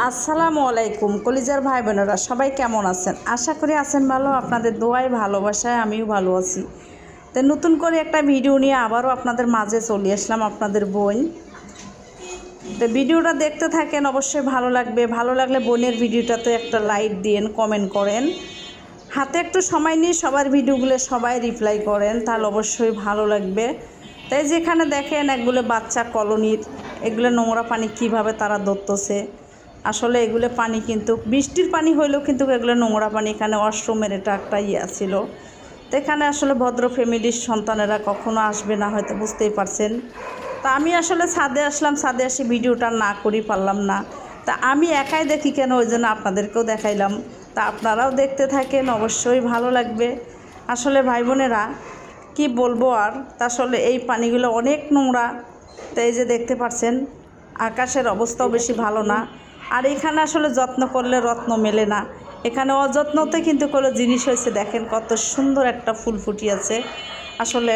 আসসালামু আলাইকুম কলিজার ভাই বোনেরা, সবাই কেমন আছেন? আশা করি আছেন ভালো। আপনাদের দোয়ায় ভালোবাসায় আমিও ভালো আছি। তো নতুন করে একটা ভিডিও নিয়ে আবারও আপনাদের মাঝে চলে আসলাম, আপনাদের বোন। তো ভিডিওটা দেখতে থাকেন, অবশ্যই ভালো লাগবে। ভালো লাগলে বোনের ভিডিওটাতে একটা লাইক দিন, কমেন্ট করেন, হাতে একটু সময় নিয়ে সবার ভিডিওগুলো সবাই রিপ্লাই করেন, তাহলে অবশ্যই ভালো লাগবে। তাই যেখানে দেখেন একগুলো বাচ্চা কলোনির এগুলো নোংরা পানি কিভাবে তারা ধরতেছে। আসলে এগুলো পানি কিন্তু বৃষ্টির পানি হইলেও কিন্তু এগুলো নোংরা পানি। এখানে ওয়াশরুমের এটা একটা ছিল। তো এখানে আসলে ভদ্র ফ্যামিলির সন্তানেরা কখনো আসবে না, হয়তো বুঝতেই পারছেন। তা আমি আসলে ছাদে আসলাম, ছাদে আসি ভিডিওটা না করি পারলাম না। তা আমি একাই দেখি কেন, ওই জন্য আপনাদেরকেও দেখাইলাম। তা আপনারাও দেখতে থাকেন, অবশ্যই ভালো লাগবে। আসলে ভাই বোনেরা কি বলবো আর, তা আসলে এই পানিগুলো অনেক নোংরা। তো এই যে দেখতে পাচ্ছেন আকাশের অবস্থাও বেশি ভালো না। আর এখানে আসলে যত্ন করলে রত্ন মেলে না, এখানে অযত্নতে কিন্তু কোনো জিনিস হয়েছে। দেখেন কত সুন্দর একটা ফুল ফুটিয়েছে। আসলে